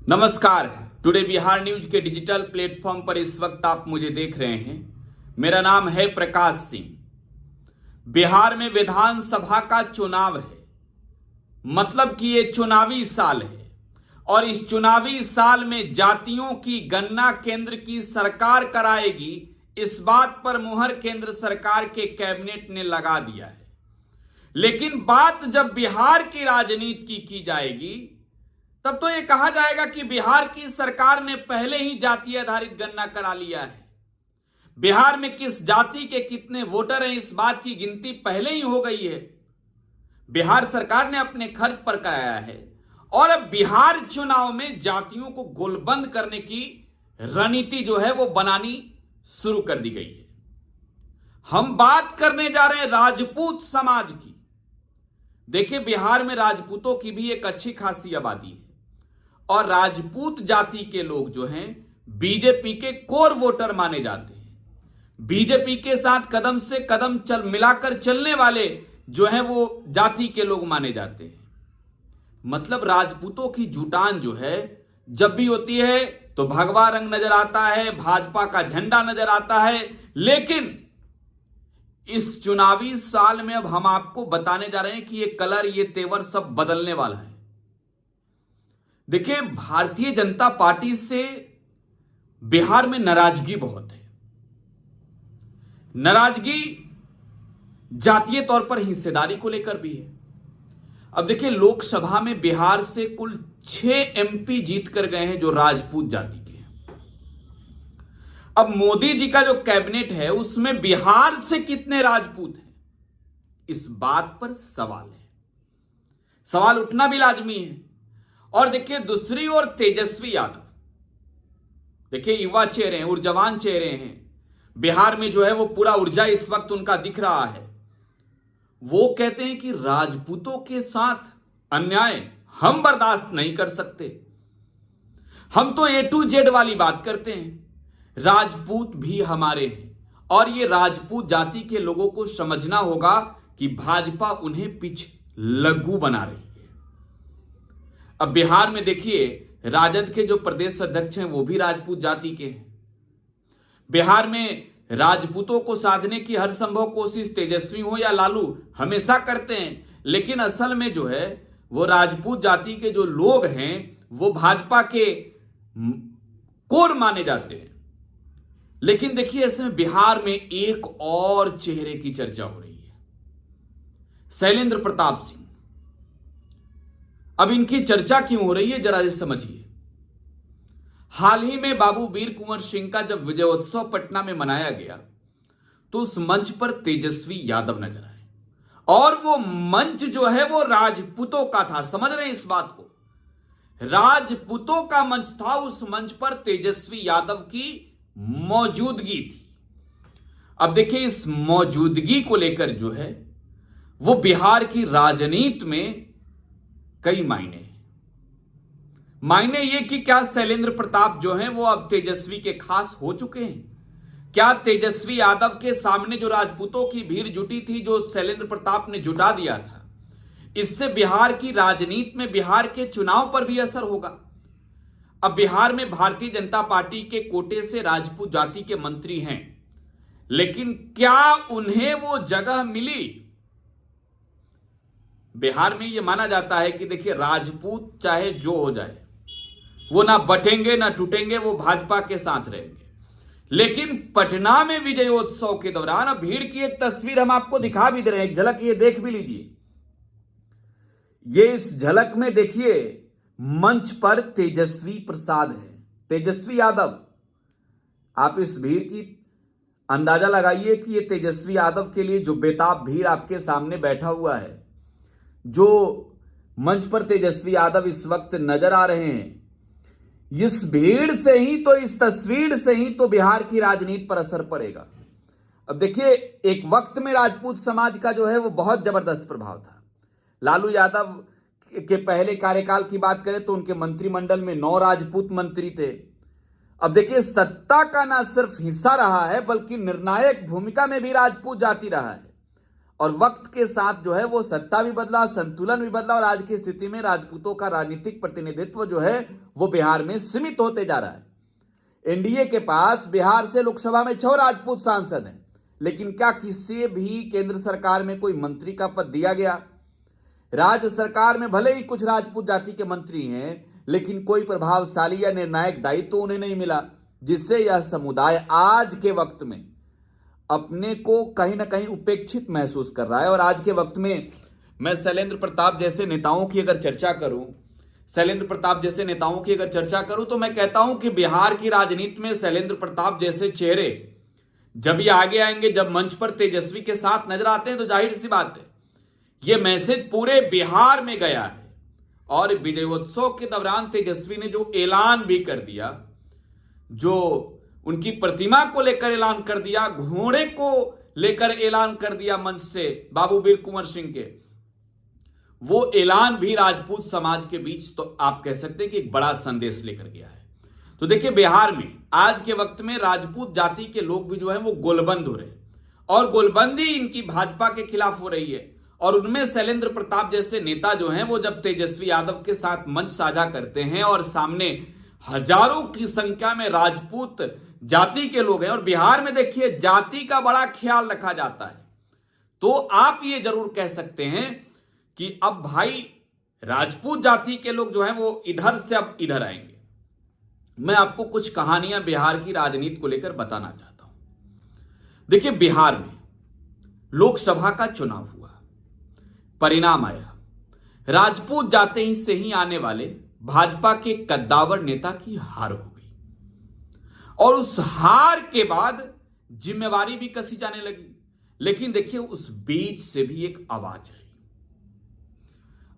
नमस्कार। Today Bihar news के digital platform पर इस वक्त आप मुझे देख रहे हैं। मेरा नाम है प्रकाश सिंह। बिहार में विधानसभा का चुनाव है, मतलब कि ये चुनावी साल है और इस चुनावी साल में जातियों की गणना केंद्र की सरकार कराएगी, इस बात पर मुहर केंद्र सरकार के कैबिनेट ने लगा दिया है। लेकिन बात जब बिहार की राजनीति की जाएगी तब तो यह कहा जाएगा कि बिहार की सरकार ने पहले ही जाति आधारित गणना करा लिया है। बिहार में किस जाति के कितने वोटर हैं, इस बात की गिनती पहले ही हो गई है। बिहार सरकार ने अपने खर्च पर कराया है और अब बिहार चुनाव में जातियों को गोलबंद करने की रणनीति जो है वो बनानी शुरू कर दी गई है। हम बात करने जा रहे हैं राजपूत समाज की। देखिए, बिहार में राजपूतों की भी एक अच्छी खासी आबादी है और राजपूत जाति के लोग जो हैं बीजेपी के कोर वोटर माने जाते हैं। बीजेपी के साथ कदम से कदम मिलाकर चलने वाले जो हैं वो जाति के लोग माने जाते हैं। मतलब राजपूतों की जुटान जो है जब भी होती है तो भगवा रंग नजर आता है, भाजपा का झंडा नजर आता है। लेकिन इस चुनावी साल में अब हम आपको बताने जा रहे हैं कि ये कलर, ये तेवर सब बदलने वाला है। देखिए, भारतीय जनता पार्टी से बिहार में नाराजगी बहुत है। नाराजगी जातीय तौर पर हिस्सेदारी को लेकर भी है। अब देखिए, लोकसभा में बिहार से कुल 6 एमपी जीत कर गए हैं जो राजपूत जाति के हैं। अब मोदी जी का जो कैबिनेट है उसमें बिहार से कितने राजपूत हैं, इस बात पर सवाल है। सवाल उठना भी लाजमी है। और देखिए, दूसरी ओर तेजस्वी यादव, देखिए युवा चेहरे हैं, ऊर्जावान चेहरे हैं। बिहार में जो है वो पूरा ऊर्जा इस वक्त उनका दिख रहा है। वो कहते हैं कि राजपूतों के साथ अन्याय हम बर्दाश्त नहीं कर सकते। हम तो A to Z वाली बात करते हैं। राजपूत भी हमारे हैं और ये राजपूत जाति के लोगों को समझना होगा कि भाजपा उन्हें पिछलग्गू बना रही है। अब बिहार में देखिए, राजद के जो प्रदेश अध्यक्ष हैं वो भी राजपूत जाति के हैं। बिहार में राजपूतों को साधने की हर संभव कोशिश तेजस्वी हो या लालू हमेशा करते हैं, लेकिन असल में जो है वो राजपूत जाति के जो लोग हैं वो भाजपा के कोर माने जाते हैं। लेकिन देखिए, इसमें बिहार में एक और चेहरे की चर्चा हो रही है, शैलेंद्र प्रताप सिंह। अब इनकी चर्चा क्यों हो रही है, जरा ये समझिए। हाल ही में बाबू वीर कुंवर सिंह का जब विजयोत्सव पटना में मनाया गया तो उस मंच पर तेजस्वी यादव नजर आए और वो मंच जो है वो राजपूतों का था। समझ रहे हैं इस बात को? राजपूतों का मंच था। उस मंच पर तेजस्वी यादव की मौजूदगी थी। अब देखिए, इस मौजूदगी को लेकर जो है वो बिहार की राजनीति में कई मायने हैं। मायने ये कि क्या शैलेंद्र प्रताप जो हैं वो अब तेजस्वी के खास हो चुके हैं? क्या तेजस्वी यादव के सामने जो राजपूतों की भीड़ जुटी थी, जो शैलेंद्र प्रताप ने जुटा दिया था, इससे बिहार की राजनीति में, बिहार के चुनाव पर भी असर होगा? अब बिहार में भारतीय जनता पार्टी के कोटे से राजपूत जाति के मंत्री हैं, लेकिन क्या उन्हें वो जगह मिली? बिहार में यह माना जाता है कि देखिए, राजपूत चाहे जो हो जाए वो ना बटेंगे ना टूटेंगे, वो भाजपा के साथ रहेंगे। लेकिन पटना में विजयोत्सव के दौरान अब भीड़ की एक तस्वीर हम आपको दिखा भी दे रहे हैं, एक झलक ये देख भी लीजिए। ये इस झलक में देखिए, मंच पर तेजस्वी प्रसाद है, तेजस्वी यादव। आप इस भीड़ की अंदाजा लगाइए कि ये तेजस्वी यादव के लिए जो बेताब भीड़ आपके सामने बैठा हुआ है, जो मंच पर तेजस्वी यादव इस वक्त नजर आ रहे हैं, इस भीड़ से ही तो, इस तस्वीर से ही तो बिहार की राजनीति पर असर पड़ेगा। अब देखिए, एक वक्त में राजपूत समाज का जो है वो बहुत जबरदस्त प्रभाव था। लालू यादव के पहले कार्यकाल की बात करें तो उनके मंत्रिमंडल में 9 राजपूत मंत्री थे। अब देखिए, सत्ता का ना सिर्फ हिस्सा रहा है बल्कि निर्णायक भूमिका में भी राजपूत जाति रहा है और वक्त के साथ जो है वो सत्ता भी बदला, संतुलन भी बदला और आज की स्थिति में राजपूतों का राजनीतिक प्रतिनिधित्व जो है वो बिहार में सीमित होते जा रहा है। एनडीए के पास बिहार से लोकसभा में 6 राजपूत सांसद हैं, लेकिन क्या किसी भी केंद्र सरकार में कोई मंत्री का पद दिया गया? राज्य सरकार में भले ही कुछ राजपूत जाति के मंत्री हैं, लेकिन कोई प्रभावशाली या निर्णायक दायित्व उन्हें नहीं मिला, जिससे यह समुदाय आज के वक्त में अपने को कहीं ना कहीं उपेक्षित महसूस कर रहा है। और आज के वक्त में मैं शैलेंद्र प्रताप जैसे नेताओं की अगर चर्चा करूं तो मैं कहता हूं कि बिहार की राजनीति में शैलेंद्र प्रताप जैसे चेहरे जब ये आगे आएंगे, जब मंच पर तेजस्वी के साथ नजर आते हैं, तो जाहिर सी बात है ये मैसेज पूरे बिहार में गया है। और विजयोत्सव के दौरान तेजस्वी ने जो ऐलान भी कर दिया, जो उनकी प्रतिमा को लेकर ऐलान कर दिया, घोड़े को लेकर ऐलान कर दिया मंच से बाबू वीर कुंवर सिंह के, वो ऐलान भी राजपूत समाज के बीच तो आप कह सकते हैं कि एक बड़ा संदेश लेकर गया है। तो देखिए बिहार में आज के वक्त में राजपूत जाति के लोग भी जो है वो गोलबंद हो रहे हैं और गोलबंदी इनकी भाजपा के खिलाफ हो रही है। और उनमें शैलेंद्र प्रताप जैसे नेता जो हैं वो जब तेजस्वी यादव के साथ मंच साझा करते हैं और सामने हजारों की संख्या में राजपूत जाति के लोग हैं, और बिहार में देखिए जाति का बड़ा ख्याल रखा जाता है, तो आप ये जरूर कह सकते हैं कि अब भाई राजपूत जाति के लोग जो हैं वो इधर से अब इधर आएंगे। मैं आपको कुछ कहानियां बिहार की राजनीति को लेकर बताना चाहता हूं। देखिए बिहार में लोकसभा का चुनाव हुआ, परिणाम आया, राजपूत जाति से ही आने वाले भाजपा के कद्दावर नेता की हार हो गई और उस हार के बाद जिम्मेवारी भी कसी जाने लगी। लेकिन देखिए उस बीच से भी एक आवाज आई।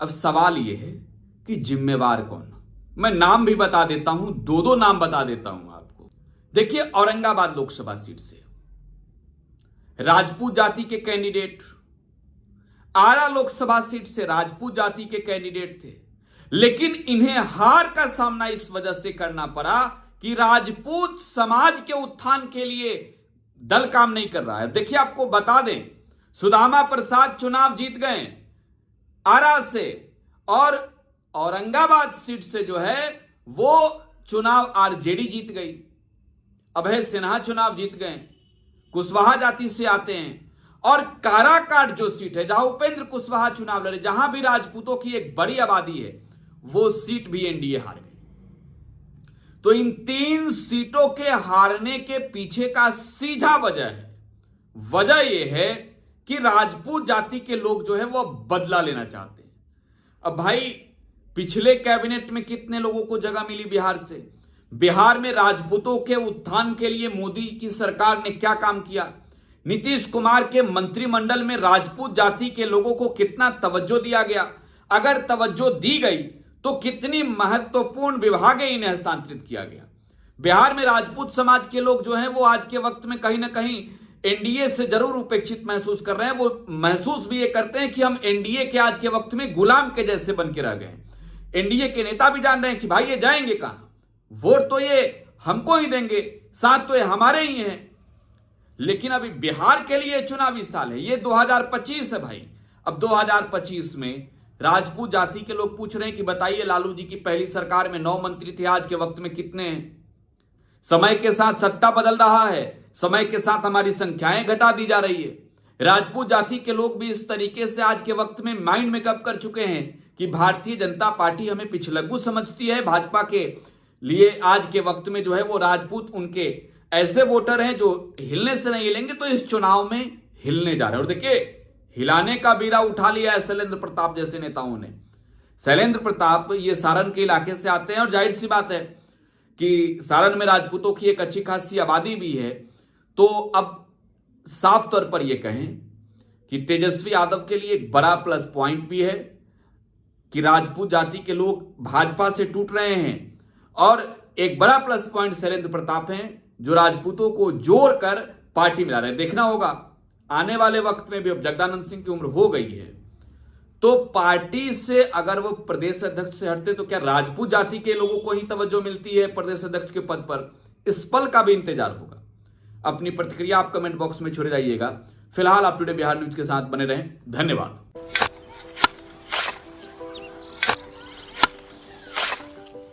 अब सवाल यह है कि जिम्मेवार कौन? मैं नाम भी बता देता हूं, दो नाम बता देता हूं आपको। देखिए औरंगाबाद लोकसभा सीट से राजपूत जाति के कैंडिडेट, आरा लोकसभा सीट से राजपूत जाति के कैंडिडेट थे, लेकिन इन्हें हार का सामना इस वजह से करना पड़ा कि राजपूत समाज के उत्थान के लिए दल काम नहीं कर रहा है। देखिए आपको बता दें, सुदामा प्रसाद चुनाव जीत गए आरा से, और औरंगाबाद सीट से जो है वो चुनाव आरजेडी जीत गई। अभय सिन्हा चुनाव जीत गए, कुशवाहा जाति से आते हैं। और काराकाट जो सीट है जहां उपेंद्र कुशवाहा चुनाव लड़े, जहां भी राजपूतों की एक बड़ी आबादी है, वो सीट भी एनडीए हार गई। तो इन 3 सीटों के हारने के पीछे का सीधा वजह यह है कि राजपूत जाति के लोग जो है वो बदला लेना चाहते हैं। अब भाई पिछले कैबिनेट में कितने लोगों को जगह मिली बिहार से? बिहार में राजपूतों के उत्थान के लिए मोदी की सरकार ने क्या काम किया? नीतीश कुमार के मंत्रिमंडल में राजपूत जाति के लोगों को कितना तवज्जो दिया गया? अगर तवज्जो दी गई तो कितनी महत्वपूर्ण विभागें इन्हें हस्तांतरित किया गया। बिहार में राजपूत समाज के लोग जो हैं वो आज के वक्त में कहीं ना कहीं एनडीए से जरूर उपेक्षित महसूस कर रहे हैं। वो महसूस भी ये करते हैं कि हम एनडीए के आज के वक्त में गुलाम के जैसे बन के रह गए। एनडीए के नेता भी जान रहे हैं कि भाई ये जाएंगे कहां, वोट तो ये हमको ही देंगे, साथ तो ये हमारे ही हैं। लेकिन अभी बिहार के लिए चुनावी साल है, ये 2025 है भाई। अब 2025 में राजपूत जाति के लोग पूछ रहे हैं कि बताइए लालू जी की पहली सरकार में 9 मंत्री थे, आज के वक्त में कितने हैं? समय के साथ सत्ता बदल रहा है, समय के साथ हमारी संख्याएं घटा दी जा रही है। राजपूत जाति के लोग भी इस तरीके से आज के वक्त में माइंड मेकअप कर चुके हैं कि भारतीय जनता पार्टी हमें पिछलग्गू समझती है। भाजपा के लिए आज के वक्त में जो है वो राजपूत उनके ऐसे वोटर हैं जो हिलने से नहीं हिलेंगे, तो इस चुनाव में हिलने जा रहे हैं। और देखिए हिलाने का बीड़ा उठा लिया है शैलेंद्र प्रताप जैसे नेताओं ने। शैलेंद्र प्रताप ये सारण के इलाके से आते हैं और जाहिर सी बात है कि सारण में राजपूतों की एक अच्छी खासी आबादी भी है। तो अब साफ तौर पर यह कहें कि तेजस्वी यादव के लिए एक बड़ा प्लस पॉइंट भी है कि राजपूत जाति के लोग भाजपा से टूट रहे हैं, और एक बड़ा प्लस पॉइंट शैलेंद्र प्रताप हैं जो राजपूतों को जोड़कर पार्टी में ला रहे हैं। देखना होगा आने वाले वक्त में भी, अब जगदानंद सिंह की उम्र हो गई है, तो पार्टी से अगर वो प्रदेश अध्यक्ष से हटते तो क्या राजपूत जाति के लोगों को ही तवज्जो मिलती है प्रदेश अध्यक्ष के पद पर? इस पल का भी इंतजार होगा। अपनी प्रतिक्रिया आप कमेंट बॉक्स में छोड़ जाइएगा। फिलहाल आप टुडे बिहार न्यूज के साथ बने रहें। धन्यवाद।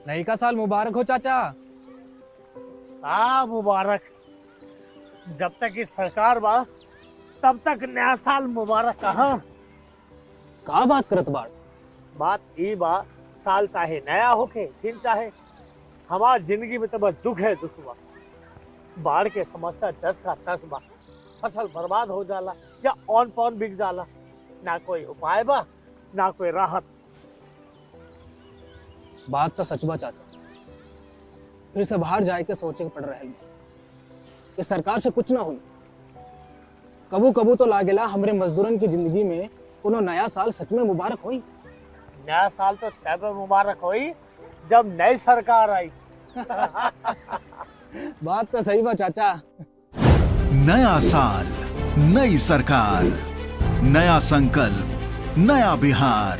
नई का साल मुबारक हो चाचा। हाँ मुबारक। जब तक ये सरकार बा तब तक नया साल मुबारक। कहाँ का बात करत बाड़? बात ई बा, साल चाहे नया होके दिन चाहे, हमार जिंदगी में तो बस दुख है, दुख बा। बाढ़ के समस्या 10 का 10 बा। फसल बर्बाद हो जाला या ऑन पॉन बिक जाला, ना कोई उपाय बा ना कोई राहत। बात तो सच बा चाचा, फिर से बाहर जाए के सोचे के पड़ रहा है। इस सरकार से कुछ ना हुई। कबू कबू तो लागेला हमरे मजदूरन की जिंदगी में कोनो नया साल सच में मुबारक हुई। नया साल तो तब मुबारक हुई जब नई सरकार आई। बात तो सही बा चाचा। नया साल, नई सरकार, नया संकल्प, नया बिहार।